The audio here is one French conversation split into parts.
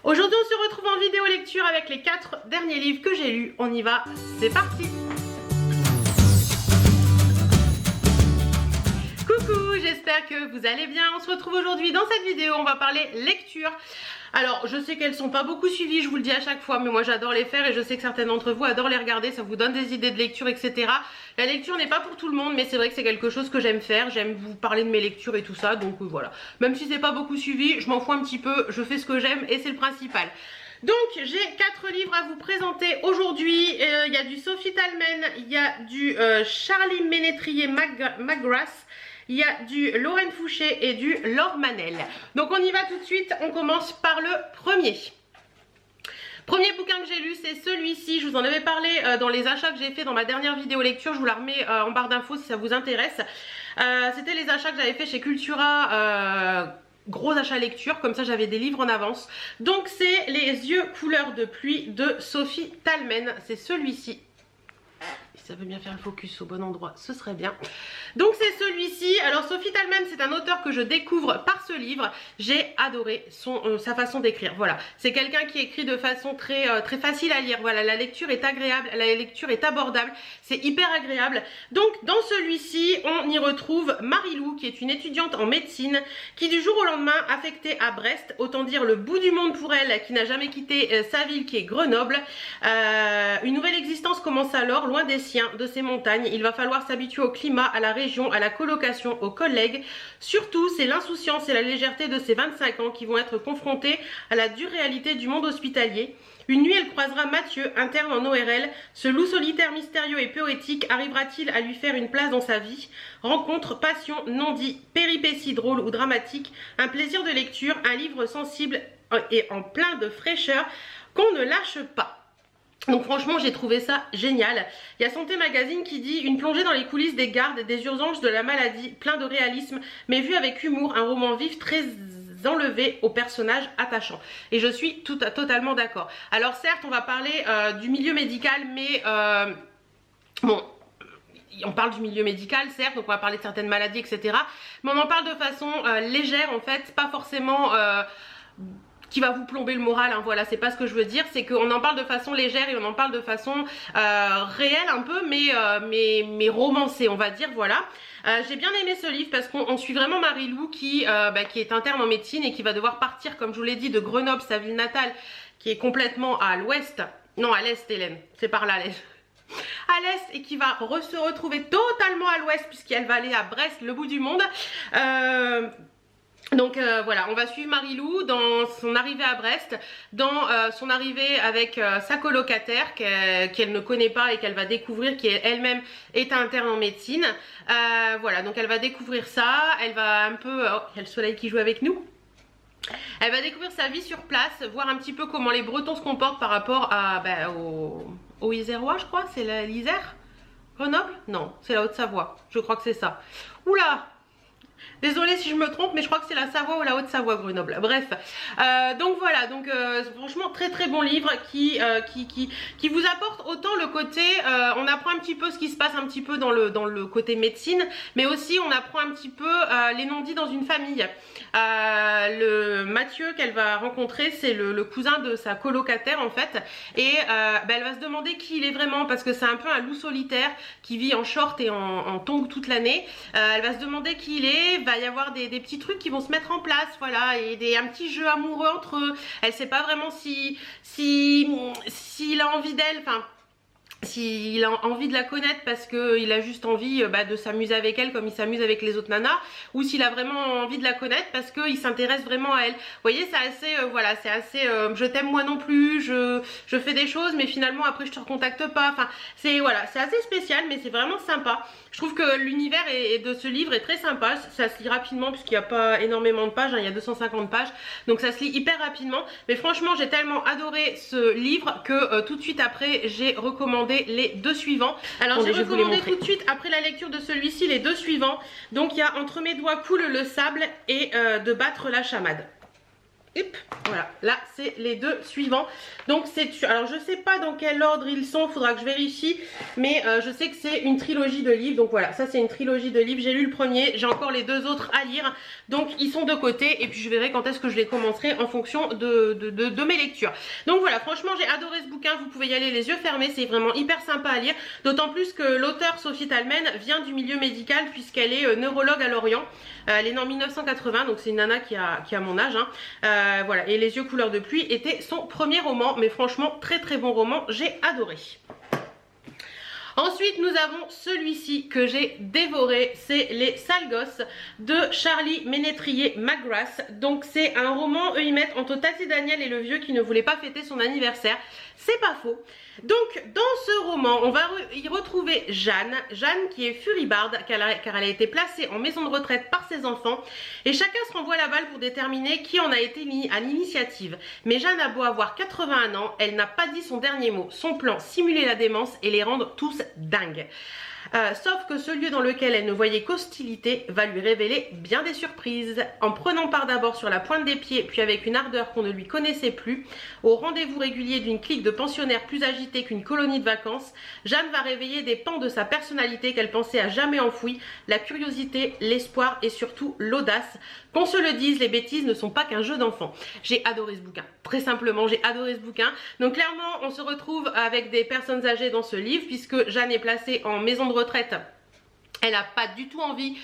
Aujourd'hui on se retrouve en vidéo lecture avec les 4 derniers livres que j'ai lus. On y va, c'est parti. Coucou, j'espère que vous allez bien. On se retrouve aujourd'hui dans cette vidéo, on va parler lecture. Alors je sais qu'elles sont pas beaucoup suivies, je vous le dis à chaque fois, mais moi j'adore les faire et je sais que certaines d'entre vous adorent les regarder, ça vous donne des idées de lecture, etc. La lecture n'est pas pour tout le monde, mais c'est vrai que c'est quelque chose que j'aime faire, j'aime vous parler de mes lectures et tout ça, donc voilà. Même si c'est pas beaucoup suivi, je m'en fous un petit peu, je fais ce que j'aime et c'est le principal. Donc j'ai 4 livres à vous présenter aujourd'hui. Il y a du Sophie Thalmen, il y a du Charlie Ménétrier McGrath, il y a du Lorraine Fouché et du Laure Manel. Donc on y va tout de suite, on commence par le premier. Premier bouquin que j'ai lu, c'est celui-ci. Je vous en avais parlé dans les achats que j'ai fait dans ma dernière vidéo lecture. Je vous la remets en barre d'infos si ça vous intéresse. C'était les achats que j'avais fait chez Cultura. Gros achat lecture, comme ça j'avais des livres en avance. Donc c'est Les yeux couleur de pluie de Sophie Thalmen. C'est celui-ci. Si ça veut bien faire le focus au bon endroit, ce serait bien. Donc c'est celui-ci. Alors Sophie Thalmen, c'est un auteur que je découvre par ce livre. J'ai adoré sa façon d'écrire. Voilà, c'est quelqu'un qui écrit de façon très facile à lire. Voilà, la lecture est agréable, la lecture est abordable, c'est hyper agréable. Donc dans celui-ci, on y retrouve Marie-Lou, qui est une étudiante en médecine, qui du jour au lendemain, affectée à Brest, autant dire le bout du monde pour elle, qui n'a jamais quitté sa ville qui est Grenoble. Une nouvelle existence commence alors, loin des siens, de ces montagnes. Il va falloir s'habituer au climat, à la région, à la colocation, aux collègues. Surtout, c'est l'insouciance et la légèreté de ses 25 ans qui vont être confrontés à la dure réalité du monde hospitalier. Une nuit, elle croisera Mathieu, interne en ORL. Ce loup solitaire, mystérieux et poétique arrivera-t-il à lui faire une place dans sa vie? Rencontre, passion, non-dit, péripéties drôles ou dramatiques, un plaisir de lecture, un livre sensible et en plein de fraîcheur qu'on ne lâche pas. Donc franchement j'ai trouvé ça génial. Il y a Santé Magazine qui dit une plongée dans les coulisses des gardes, des urgences de la maladie, plein de réalisme, mais vu avec humour, un roman vif très enlevé aux personnages attachants. Et je suis totalement d'accord. Alors certes on va parler du milieu médical, mais bon, on parle du milieu médical certes, donc on va parler de certaines maladies, etc. Mais on en parle de façon légère en fait, pas forcément qui va vous plomber le moral, hein, voilà, c'est pas ce que je veux dire, c'est qu'on en parle de façon légère et on en parle de façon réelle un peu, mais romancée, on va dire, voilà. J'ai bien aimé ce livre parce qu'on suit vraiment Marie-Lou qui est interne en médecine et qui va devoir partir, comme je vous l'ai dit, de Grenoble, sa ville natale, qui est complètement à l'ouest, non à l'est Hélène, c'est par là à l'est. À l'est et qui va se retrouver totalement à l'ouest puisqu'elle va aller à Brest, le bout du monde. Donc voilà, on va suivre Marie-Lou dans son arrivée à Brest, dans son arrivée avec sa colocataire qu'elle ne connaît pas et qu'elle va découvrir, qui elle-même est interne en médecine. Voilà, donc elle va découvrir ça, elle va un peu... Oh, il y a le soleil qui joue avec nous. Elle va découvrir sa vie sur place, voir un petit peu comment les Bretons se comportent par rapport à, au Isérois, je crois, c'est l'Isère? Grenoble? Non, c'est la Haute-Savoie, je crois que c'est ça. Oula! Désolée si je me trompe, mais je crois que c'est la Savoie ou la Haute-Savoie, Grenoble. Bref, donc voilà, donc franchement très bon livre qui vous apporte autant le côté, on apprend un petit peu ce qui se passe un petit peu dans le côté médecine, mais aussi on apprend un petit peu les non-dits dans une famille. Le Mathieu qu'elle va rencontrer, c'est le cousin de sa colocataire en fait, et elle va se demander qui il est vraiment parce que c'est un peu un loup solitaire qui vit en short et en tongs toute l'année. Elle va se demander qui il est. Va y avoir des petits trucs qui vont se mettre en place, voilà, et un petit jeu amoureux entre eux. Elle sait pas vraiment s'il a envie d'elle, enfin s'il a envie de la connaître parce qu'il a juste envie de s'amuser avec elle comme il s'amuse avec les autres nanas, ou s'il a vraiment envie de la connaître parce qu'il s'intéresse vraiment à elle. Vous voyez, c'est assez, voilà, c'est assez, je t'aime moi non plus, je fais des choses mais finalement après je te recontacte pas, enfin c'est, voilà, c'est assez spécial mais c'est vraiment sympa. Je trouve que l'univers de ce livre est très sympa, ça se lit rapidement puisqu'il n'y a pas énormément de pages, hein, il y a 250 pages, donc ça se lit hyper rapidement. Mais franchement j'ai tellement adoré ce livre que tout de suite après j'ai recommandé les 2 suivants. Alors j'ai recommandé tout de suite après la lecture de celui-ci les 2 suivants. Donc il y a Entre mes doigts coule le sable et De battre la chamade. Hop, voilà, là c'est les deux suivants. Donc c'est, alors je sais pas dans quel ordre ils sont, faudra que je vérifie, mais je sais que c'est une trilogie de livres. Donc voilà, ça c'est une trilogie de livres. J'ai lu le premier, j'ai encore les deux autres à lire, donc ils sont de côté et puis je verrai quand est-ce que je les commencerai en fonction de mes lectures. Donc voilà, franchement j'ai adoré ce bouquin, vous pouvez y aller les yeux fermés, c'est vraiment hyper sympa à lire, d'autant plus que l'auteur Sophie Talmen vient du milieu médical puisqu'elle est neurologue à Lorient. Elle est née en 1980, donc c'est une nana qui a mon âge, hein. Voilà, et Les yeux couleur de pluie était son premier roman, mais franchement très très bon roman, j'ai adoré. Ensuite nous avons celui-ci que j'ai dévoré, c'est Les sales gosses de Charlie Ménétrier McGrath. Donc c'est un roman, eux ils mettent entre Tati Daniel et le vieux qui ne voulait pas fêter son anniversaire. C'est pas faux. Donc dans ce roman on va y retrouver Jeanne qui est furibarde car elle a été placée en maison de retraite par ses enfants et chacun se renvoie la balle pour déterminer qui en a été à l'initiative. Mais Jeanne a beau avoir 81 ans, elle n'a pas dit son dernier mot. Son plan, simuler la démence et les rendre tous dingues. Sauf que ce lieu dans lequel elle ne voyait qu'hostilité va lui révéler bien des surprises. En prenant part d'abord sur la pointe des pieds, puis avec une ardeur qu'on ne lui connaissait plus, au rendez-vous régulier d'une clique de pensionnaires plus agités qu'une colonie de vacances, Jeanne va réveiller des pans de sa personnalité qu'elle pensait à jamais enfouis, la curiosité, l'espoir et surtout l'audace. Qu'on se le dise, les bêtises ne sont pas qu'un jeu d'enfant. J'ai adoré ce bouquin, très simplement j'ai adoré ce bouquin. Donc clairement on se retrouve avec des personnes âgées dans ce livre puisque Jeanne est placée en maison de retraite. Elle n'a pas du tout envie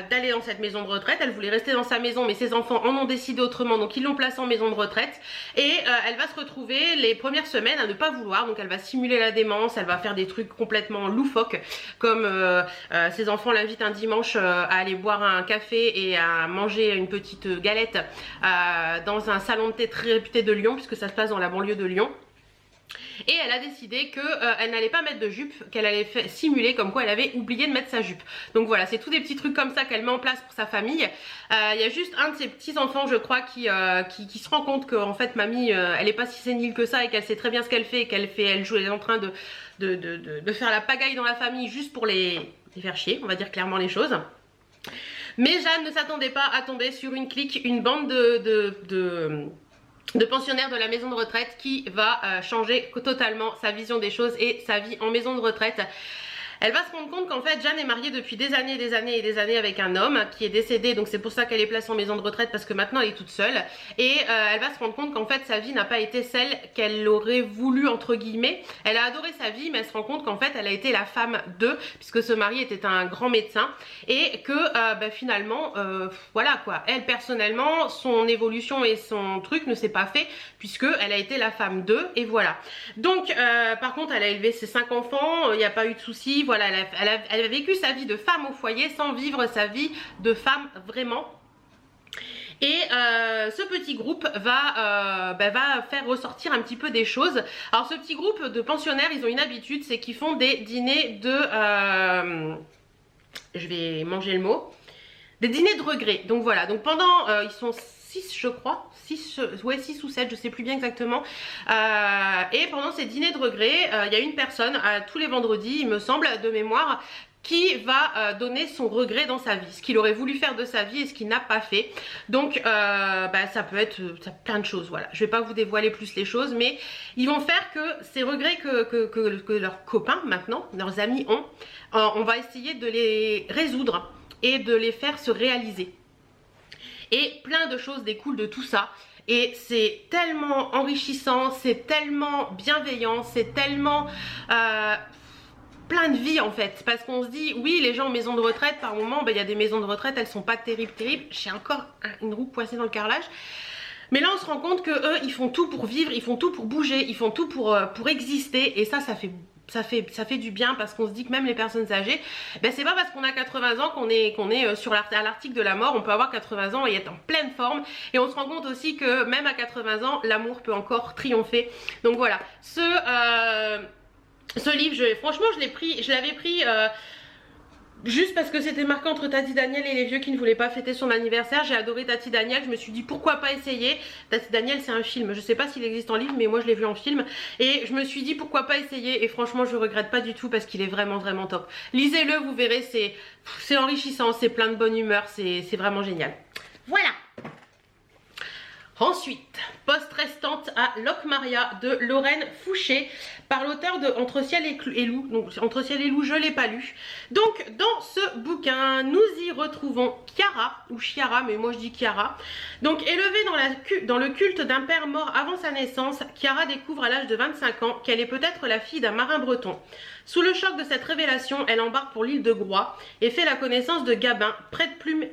d'aller dans cette maison de retraite, elle voulait rester dans sa maison mais ses enfants en ont décidé autrement donc ils l'ont placée en maison de retraite et elle va se retrouver les premières semaines à ne pas vouloir, donc elle va simuler la démence, elle va faire des trucs complètement loufoques comme ses enfants l'invitent un dimanche à aller boire un café et à manger une petite galette dans un salon de thé très réputé de Lyon puisque ça se passe dans la banlieue de Lyon. Et elle a décidé qu'elle n'allait pas mettre de jupe, qu'elle allait simuler comme quoi elle avait oublié de mettre sa jupe. Donc voilà, c'est tous des petits trucs comme ça qu'elle met en place pour sa famille. Il y a juste un de ses petits enfants je crois qui se rend compte qu'en fait mamie elle est pas si sénile que ça et qu'elle sait très bien ce qu'elle fait et elle est en train de faire la pagaille dans la famille juste pour les faire chier, on va dire clairement les choses. Mais Jeanne ne s'attendait pas à tomber sur une clique, une bande de pensionnaire de la maison de retraite qui va changer totalement sa vision des choses et sa vie en maison de retraite. Elle va se rendre compte qu'en fait Jeanne est mariée depuis des années avec un homme qui est décédé, donc c'est pour ça qu'elle est placée en maison de retraite parce que maintenant elle est toute seule et elle va se rendre compte qu'en fait sa vie n'a pas été celle qu'elle aurait voulu entre guillemets. Elle a adoré sa vie mais elle se rend compte qu'en fait elle a été la femme d'eux puisque ce mari était un grand médecin et que finalement voilà quoi, elle personnellement son évolution et son truc ne s'est pas fait puisque elle a été la femme d'eux et voilà. Donc par contre elle a élevé ses 5 enfants, il n'y a pas eu de soucis. Voilà, elle a vécu sa vie de femme au foyer sans vivre sa vie de femme vraiment. Et ce petit groupe va faire ressortir un petit peu des choses. Alors ce petit groupe de pensionnaires, ils ont une habitude, c'est qu'ils font des dîners de... je vais manger le mot. Des dîners de regret. Donc voilà, donc pendant... ils sont 6 je crois, 6 ou 7, je sais plus bien exactement. Et pendant ces dîners de regret, il y a une personne, tous les vendredis, il me semble, de mémoire, qui va donner son regret dans sa vie, ce qu'il aurait voulu faire de sa vie et ce qu'il n'a pas fait. Donc ça peut être plein de choses, voilà. Je vais pas vous dévoiler plus les choses, mais ils vont faire que ces regrets que leurs copains maintenant, leurs amis ont, on va essayer de les résoudre et de les faire se réaliser. Et plein de choses découlent de tout ça. Et c'est tellement enrichissant, c'est tellement bienveillant, c'est tellement plein de vie en fait. Parce qu'on se dit, oui les gens en maison de retraite, par moment, il y a des maisons de retraite, elles sont pas terribles. J'ai encore une roue coincée dans le carrelage. Mais là on se rend compte que eux ils font tout pour vivre, ils font tout pour bouger, ils font tout pour exister. Et ça fait du bien parce qu'on se dit que même les personnes âgées, c'est pas parce qu'on a 80 ans qu'on est à l'article de la mort. On peut avoir 80 ans et être en pleine forme et on se rend compte aussi que même à 80 ans l'amour peut encore triompher. Donc voilà, ce livre, franchement je l'avais pris juste parce que c'était marqué entre Tati Daniel et les vieux qui ne voulaient pas fêter son anniversaire. J'ai adoré Tati Daniel, je me suis dit pourquoi pas essayer. Tati Daniel c'est un film, je sais pas s'il existe en livre mais moi je l'ai vu en film. Et je me suis dit pourquoi pas essayer et franchement je regrette pas du tout parce qu'il est vraiment vraiment top. Lisez-le, vous verrez, c'est enrichissant, c'est plein de bonne humeur, c'est vraiment génial. Voilà. Ensuite, poste restante à Locmaria de Lorraine Fouché par l'auteur de Entre ciel et loup. Donc Entre ciel et loup, je ne l'ai pas lu. Donc dans ce bouquin, nous y retrouvons Chiara, ou Chiara, mais moi je dis Chiara. Donc élevée dans le culte d'un père mort avant sa naissance, Chiara découvre à l'âge de 25 ans qu'elle est peut-être la fille d'un marin breton. Sous le choc de cette révélation, elle embarque pour l'île de Groix et fait la connaissance de Gabin, prête-plume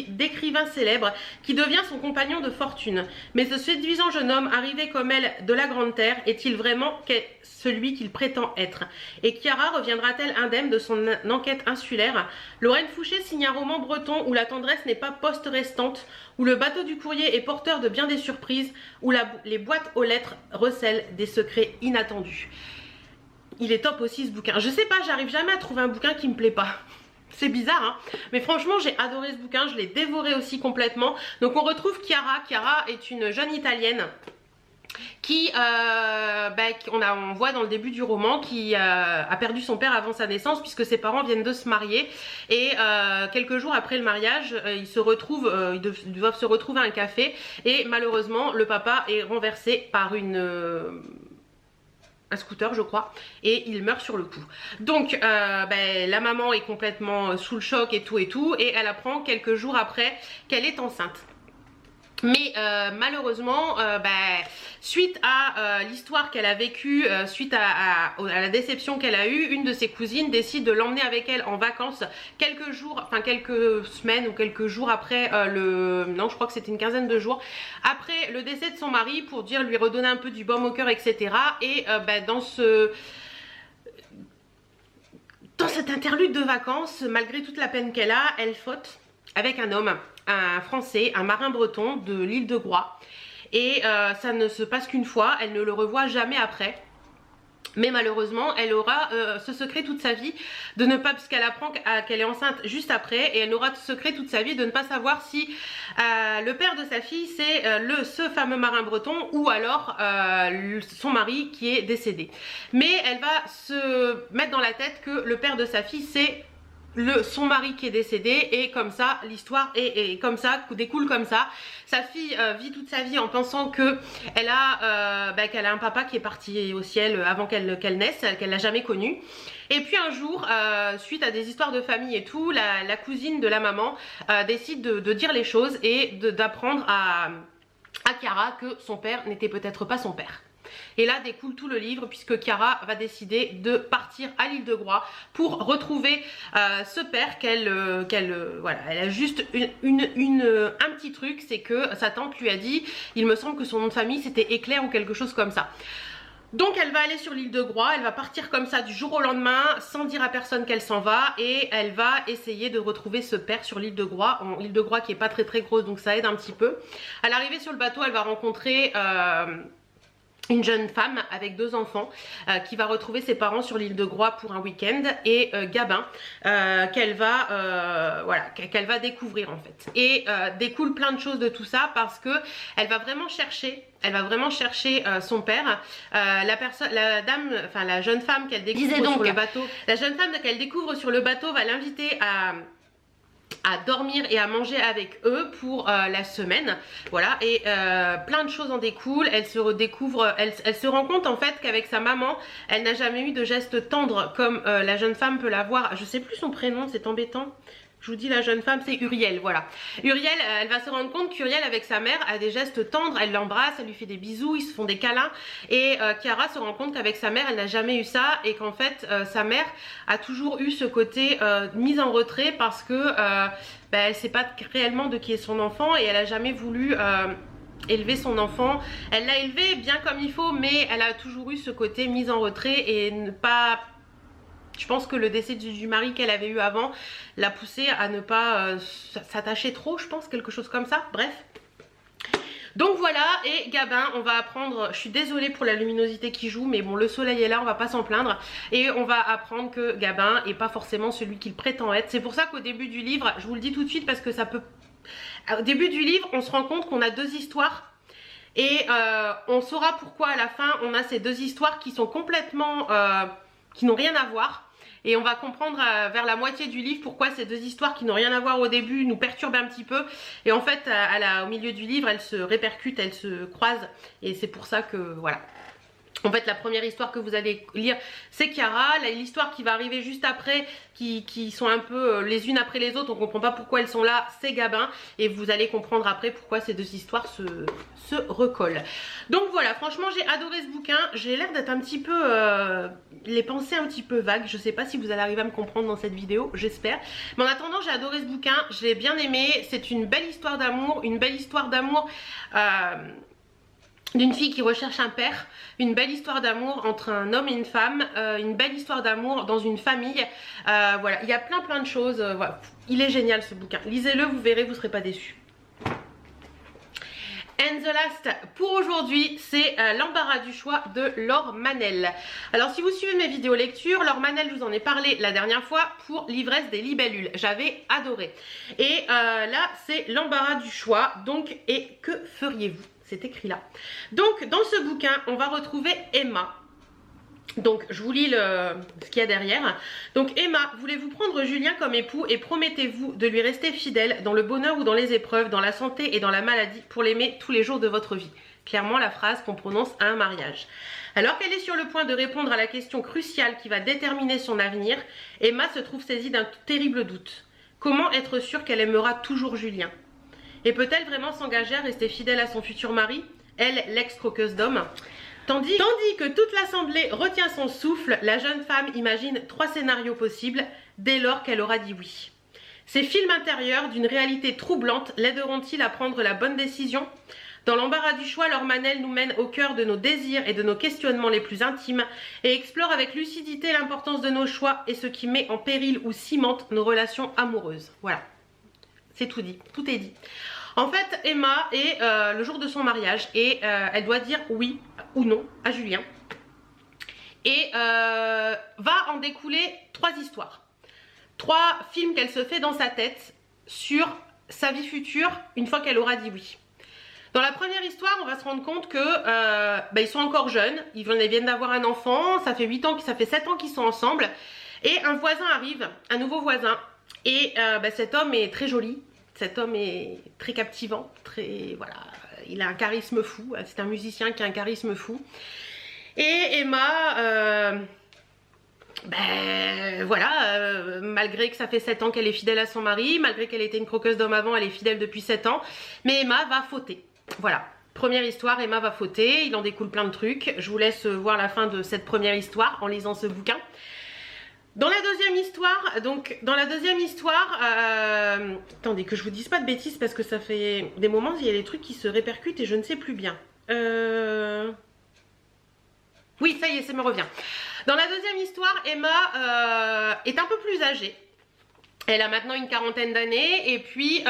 d'écrivain célèbre, qui devient son compagnon de fortune. Mais ce séduisant jeune homme, arrivé comme elle de la Grande Terre, est-il vraiment celui qu'il prétend être? Et Chiara reviendra-t-elle indemne de son enquête insulaire? Lorraine Fouché signe un roman breton où la tendresse n'est pas poste restante, où le bateau du courrier est porteur de bien des surprises, où les boîtes aux lettres recèlent des secrets inattendus. Il est top aussi ce bouquin. Je sais pas, j'arrive jamais à trouver un bouquin qui me plaît pas. C'est bizarre, hein, mais franchement j'ai adoré ce bouquin, je l'ai dévoré aussi complètement. Donc on retrouve Chiara. Chiara est une jeune italienne qui, on voit dans le début du roman, qui a perdu son père avant sa naissance puisque ses parents viennent de se marier. Et quelques jours après le mariage, ils doivent se retrouver à un café et malheureusement le papa est renversé par un scooter je crois, et il meurt sur le coup. Donc la maman est complètement sous le choc et tout et elle apprend quelques jours après qu'elle est enceinte. Mais malheureusement, suite à l'histoire qu'elle a vécue, suite à la déception qu'elle a eue, une de ses cousines décide de l'emmener avec elle en vacances quelques semaines ou quelques jours après non, je crois que c'était une quinzaine de jours après le décès de son mari, pour lui redonner un peu du baume au cœur, etc. Et dans cet interlude de vacances, malgré toute la peine qu'elle a, elle faute avec un homme, un Français, un marin breton de l'île de Groix. Et ça ne se passe qu'une fois, elle ne le revoit jamais après. Mais malheureusement, elle aura ce secret toute sa vie de ne pas, puisqu'elle apprend qu'elle est enceinte juste après, et elle aura ce secret toute sa vie de ne pas savoir si le père de sa fille c'est ce fameux marin breton ou alors son mari qui est décédé. Mais elle va se mettre dans la tête que le père de sa fille c'est son mari qui est décédé, et comme ça l'histoire est comme ça, découle comme ça. Sa fille vit toute sa vie en pensant que qu'elle a un papa qui est parti au ciel avant qu'elle naisse, qu'elle n'a jamais connu. Et puis un jour, suite à des histoires de famille et tout, la cousine de la maman décide de dire les choses et d'apprendre à Chiara que son père n'était peut-être pas son père. Et là découle tout le livre, puisque Chiara va décider de partir à l'île de Groix pour retrouver ce père voilà, elle a juste un petit truc, c'est que sa tante lui a dit, il me semble que son nom de famille c'était Éclair ou quelque chose comme ça. Donc elle va aller sur l'île de Groix, elle va partir comme ça du jour au lendemain sans dire à personne qu'elle s'en va, et elle va essayer de retrouver ce père sur l'île de Groix, l'île de Groix qui est pas très grosse, donc ça aide un petit peu. À l'arrivée sur le bateau, elle va rencontrer une jeune femme avec 2 enfants qui va retrouver ses parents sur l'île de Groix pour un week-end, et Gabin qu'elle va découvrir en fait. Et découle plein de choses de tout ça, parce que elle va vraiment chercher son père. La jeune femme qu'elle découvre sur le bateau, va l'inviter à dormir et à manger avec eux pour la semaine, voilà, et plein de choses en découlent. Elle se rend compte en fait qu'avec sa maman elle n'a jamais eu de geste tendre comme la jeune femme peut l'avoir. Je sais plus son prénom, c'est embêtant. Je vous dis, la jeune femme c'est Uriel, voilà. Uriel, elle va se rendre compte qu'Uriel avec sa mère a des gestes tendres, elle l'embrasse, elle lui fait des bisous, ils se font des câlins. Et Chiara se rend compte qu'avec sa mère elle n'a jamais eu ça, et qu'en fait sa mère a toujours eu ce côté mise en retrait, parce que elle sait pas réellement de qui est son enfant, et elle a jamais voulu élever son enfant. Elle l'a élevé bien comme il faut, mais elle a toujours eu ce côté mise en retrait, et ne pas... Je pense que le décès du mari qu'elle avait eu avant l'a poussée à ne pas s'attacher trop, je pense, quelque chose comme ça, bref. Donc voilà, et Gabin, on va apprendre, je suis désolée pour la luminosité qui joue, mais bon, le soleil est là, on va pas s'en plaindre. Et on va apprendre que Gabin est pas forcément celui qu'il prétend être. C'est pour ça qu'au début du livre, je vous le dis tout de suite parce que ça peut... Au début du livre, on se rend compte qu'on a 2 histoires. Et on saura pourquoi à la fin, on a ces 2 histoires qui sont complètement... qui n'ont rien à voir. Et on va comprendre vers la moitié du livre pourquoi ces deux histoires qui n'ont rien à voir au début nous perturbent un petit peu. Et en fait, au milieu du livre, elles se répercutent, elles se croisent. Et c'est pour ça que, voilà. En fait, la première histoire que vous allez lire, c'est Chiara. L'histoire qui va arriver juste après, qui sont un peu les unes après les autres, on ne comprend pas pourquoi elles sont là, c'est Gabin. Et vous allez comprendre après pourquoi ces deux histoires se recollent. Donc voilà, franchement, j'ai adoré ce bouquin. J'ai l'air d'être un petit peu... les pensées un petit peu vagues. Je ne sais pas si vous allez arriver à me comprendre dans cette vidéo, j'espère. Mais en attendant, j'ai adoré ce bouquin. Je l'ai bien aimé. C'est une belle histoire d'amour. Une belle histoire d'amour... d'une fille qui recherche un père, une belle histoire d'amour entre un homme et une femme, une belle histoire d'amour dans une famille, voilà, il y a plein de choses, voilà. Il est génial ce bouquin, lisez-le, vous verrez, vous ne serez pas déçus. And the last pour aujourd'hui, c'est l'embarras du choix de Laure Manel. Alors si vous suivez mes vidéos lecture, Laure Manel, je vous en ai parlé la dernière fois pour l'ivresse des libellules. J'avais adoré. Et là, c'est l'embarras du choix. Donc, et que feriez-vous? C'est écrit là. Donc, dans ce bouquin, on va retrouver Emma. Donc, je vous lis ce qu'il y a derrière. Donc, Emma, voulez-vous prendre Julien comme époux et promettez-vous de lui rester fidèle dans le bonheur ou dans les épreuves, dans la santé et dans la maladie, pour l'aimer tous les jours de votre vie? Clairement, la phrase qu'on prononce à un mariage. Alors qu'elle est sur le point de répondre à la question cruciale qui va déterminer son avenir, Emma se trouve saisie d'un terrible doute. Comment être sûre qu'elle aimera toujours Julien? Et peut-elle vraiment s'engager à rester fidèle à son futur mari, elle, l'ex-croqueuse d'hommes? Tandis que toute l'assemblée retient son souffle, la jeune femme imagine 3 scénarios possibles dès lors qu'elle aura dit oui. Ces films intérieurs d'une réalité troublante l'aideront-ils à prendre la bonne décision? Dans l'embarras du choix, Laure Manel nous mène au cœur de nos désirs et de nos questionnements les plus intimes et explore avec lucidité l'importance de nos choix et ce qui met en péril ou cimente nos relations amoureuses. Voilà, c'est tout dit, tout est dit. En fait, Emma est le jour de son mariage et elle doit dire oui ou non à Julien. Et va en découler 3 histoires. 3 films qu'elle se fait dans sa tête sur sa vie future une fois qu'elle aura dit oui. Dans la première histoire, on va se rendre compte que ils sont encore jeunes. Ils viennent d'avoir un enfant. Ça fait 7 ans qu'ils sont ensemble. Et un voisin arrive, un nouveau voisin. Et cet homme est très joli. Cet homme est très captivant, voilà, il a un charisme fou, c'est un musicien qui a un charisme fou. Et Emma, malgré que ça fait 7 ans qu'elle est fidèle à son mari, malgré qu'elle était une croqueuse d'homme avant, elle est fidèle depuis 7 ans, mais Emma va fauter, voilà. Première histoire, Emma va fauter, il en découle plein de trucs, je vous laisse voir la fin de cette première histoire en lisant ce bouquin. Dans la deuxième histoire, attendez que je vous dise pas de bêtises parce que ça fait des moments il y a des trucs qui se répercutent et je ne sais plus bien. Oui, ça y est, ça me revient. Dans la deuxième histoire, Emma est un peu plus âgée. Elle a maintenant une 40aine d'années et puis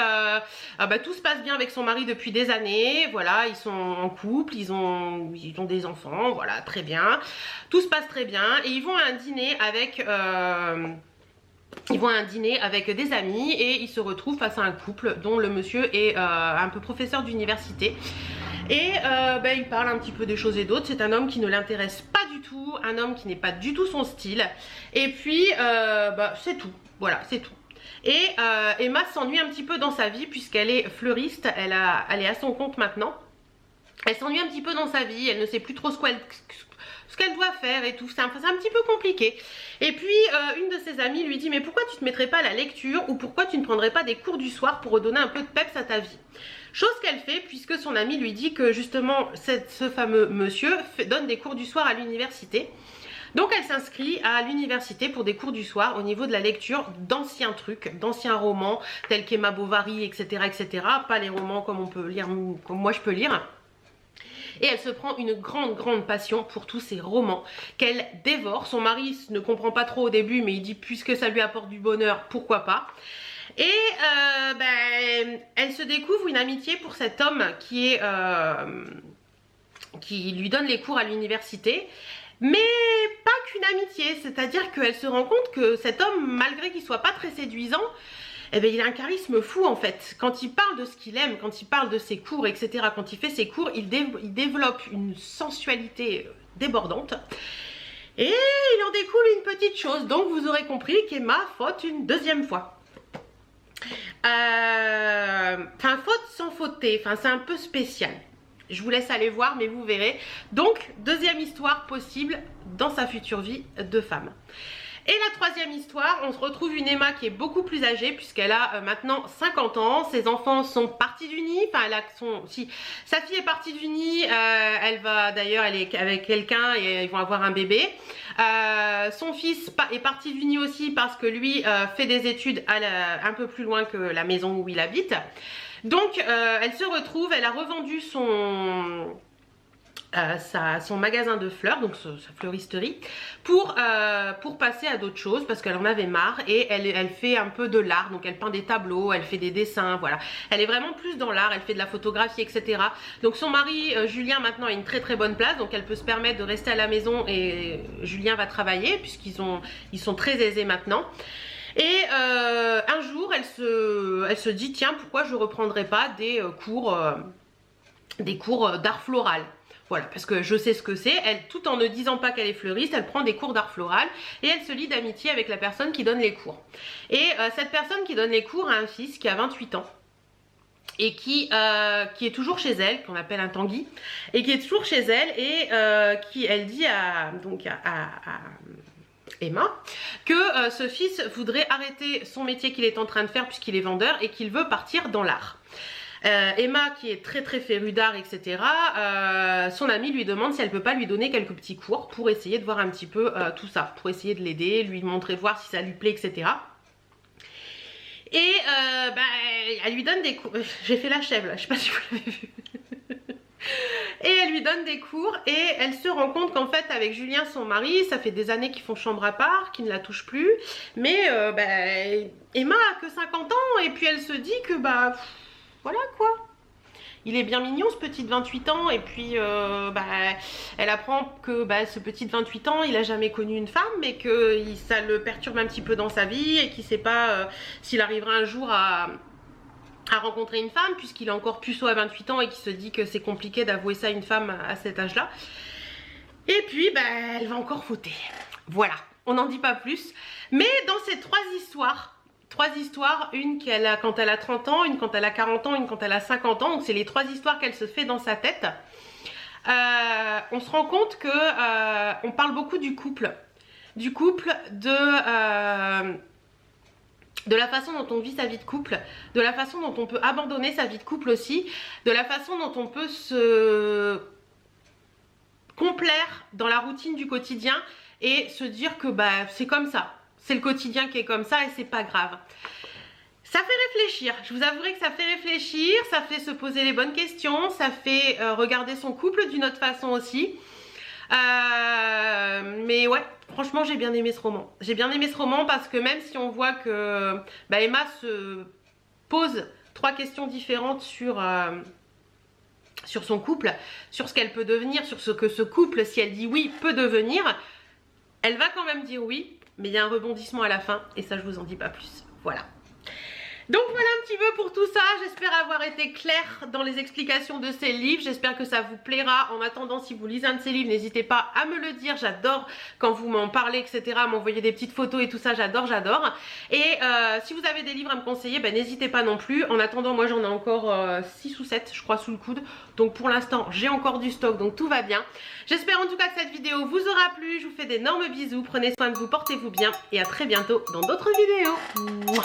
tout se passe bien avec son mari depuis des années. Voilà, ils sont en couple, ils ont des enfants, voilà, très bien. Tout se passe très bien et ils vont à un dîner avec des amis et ils se retrouvent face à un couple dont le monsieur est un peu professeur d'université. Et il parle un petit peu des choses et d'autres. C'est un homme qui ne l'intéresse pas du tout, un homme qui n'est pas du tout son style. Et puis c'est tout, voilà, c'est tout. Et Emma s'ennuie un petit peu dans sa vie puisqu'elle est fleuriste, elle est à son compte maintenant. Elle s'ennuie un petit peu dans sa vie, elle ne sait plus trop ce qu'elle doit faire et tout, c'est un petit peu compliqué. Et puis une de ses amies lui dit mais pourquoi tu ne te mettrais pas à la lecture ou pourquoi tu ne prendrais pas des cours du soir pour redonner un peu de peps à ta vie? Chose qu'elle fait puisque son amie lui dit que justement ce fameux monsieur donne des cours du soir à l'université. Donc elle s'inscrit à l'université pour des cours du soir au niveau de la lecture d'anciens trucs, d'anciens romans tels qu'Emma Bovary, etc., etc. Pas les romans comme on peut lire, comme moi je peux lire. Et elle se prend une grande passion pour tous ces romans qu'elle dévore. Son mari ne comprend pas trop au début, mais il dit puisque ça lui apporte du bonheur, pourquoi pas. Et elle se découvre une amitié pour cet homme qui lui donne les cours à l'université. Mais pas qu'une amitié, c'est-à-dire qu'elle se rend compte que cet homme, malgré qu'il soit pas très séduisant, il a un charisme fou en fait. Quand il parle de ce qu'il aime, quand il parle de ses cours, etc., quand il fait ses cours, il développe une sensualité débordante. Et il en découle une petite chose, donc vous aurez compris qu'Emma faute une deuxième fois. Enfin, faute sans fauter, enfin c'est un peu spécial. Je vous laisse aller voir, mais vous verrez. Donc, deuxième histoire possible dans sa future vie de femme. Et la troisième histoire, on se retrouve une Emma qui est beaucoup plus âgée puisqu'elle a maintenant 50 ans. Ses enfants sont partis du nid. Enfin, si sa fille est partie du nid, elle va d'ailleurs, elle est avec quelqu'un et ils vont avoir un bébé. Son fils est parti du nid aussi parce que lui fait des études un peu plus loin que la maison où il habite. Donc, elle se retrouve, elle a revendu son magasin de fleurs, donc sa fleuristerie, pour passer à d'autres choses parce qu'elle en avait marre et elle fait un peu de l'art, donc elle peint des tableaux, elle fait des dessins, voilà. Elle est vraiment plus dans l'art, elle fait de la photographie, etc. Donc son mari Julien maintenant a une très très bonne place, donc elle peut se permettre de rester à la maison et Julien va travailler puisqu'ils sont très aisés maintenant. Et un jour elle se dit tiens, pourquoi je reprendrai pas des cours d'art floral. Voilà, parce que je sais ce que c'est. Elle, tout en ne disant pas qu'elle est fleuriste, elle prend des cours d'art floral et elle se lie d'amitié avec la personne qui donne les cours. Et cette personne qui donne les cours a un fils qui a 28 ans et qui est toujours chez elle, qu'on appelle un Tanguy, et qui est toujours chez elle et elle dit à Emma que ce fils voudrait arrêter son métier qu'il est en train de faire puisqu'il est vendeur et qu'il veut partir dans l'art. Emma qui est très très férue d'art, etc. Son amie lui demande si elle peut pas lui donner quelques petits cours pour essayer de voir un petit peu tout ça, pour essayer de l'aider, lui montrer, voir si ça lui plaît, etc. Et elle lui donne des cours. J'ai fait la chèvre là, je sais pas si vous l'avez vu. Et elle lui donne des cours et elle se rend compte qu'en fait avec Julien son mari, ça fait des années qu'ils font chambre à part, qu'ils ne la touchent plus. Mais Emma a que 50 ans et puis elle se dit que voilà quoi. Il est bien mignon ce petit de 28 ans et puis elle apprend que ce petit de 28 ans il a jamais connu une femme mais que ça le perturbe un petit peu dans sa vie et qu'il ne sait pas s'il arrivera un jour à rencontrer une femme puisqu'il est encore puceau à 28 ans et qu'il se dit que c'est compliqué d'avouer ça à une femme à cet âge là. Et puis elle va encore fauter. Voilà, on n'en dit pas plus. Mais dans ces trois histoires, une quand elle a 30 ans, une quand elle a 40 ans, une quand elle a 50 ans. Donc c'est les trois histoires qu'elle se fait dans sa tête. On se rend compte que on parle beaucoup du couple. De la façon dont on vit sa vie de couple, de la façon dont on peut abandonner sa vie de couple aussi, de la façon dont on peut se complaire dans la routine du quotidien et se dire que c'est comme ça. C'est le quotidien qui est comme ça et c'est pas grave. Ça fait réfléchir, je vous avouerai que ça fait réfléchir, ça fait se poser les bonnes questions, ça fait regarder son couple d'une autre façon aussi. Mais ouais, franchement j'ai bien aimé ce roman. J'ai bien aimé ce roman parce que même si on voit que Emma se pose trois questions différentes sur son couple, sur ce qu'elle peut devenir, sur ce que ce couple, si elle dit oui, peut devenir, elle va quand même dire oui. Mais il y a un rebondissement à la fin et ça je vous en dis pas plus. Voilà. Donc voilà un petit peu pour tout ça, j'espère avoir été claire dans les explications de ces livres, j'espère que ça vous plaira. En attendant, si vous lisez un de ces livres, n'hésitez pas à me le dire, j'adore quand vous m'en parlez, etc., m'envoyer des petites photos et tout ça, j'adore. Et si vous avez des livres à me conseiller, n'hésitez pas non plus. En attendant, moi j'en ai encore 6 ou 7 je crois sous le coude, donc pour l'instant j'ai encore du stock, donc tout va bien. J'espère en tout cas que cette vidéo vous aura plu, je vous fais d'énormes bisous, prenez soin de vous, portez-vous bien et à très bientôt dans d'autres vidéos. Mouah.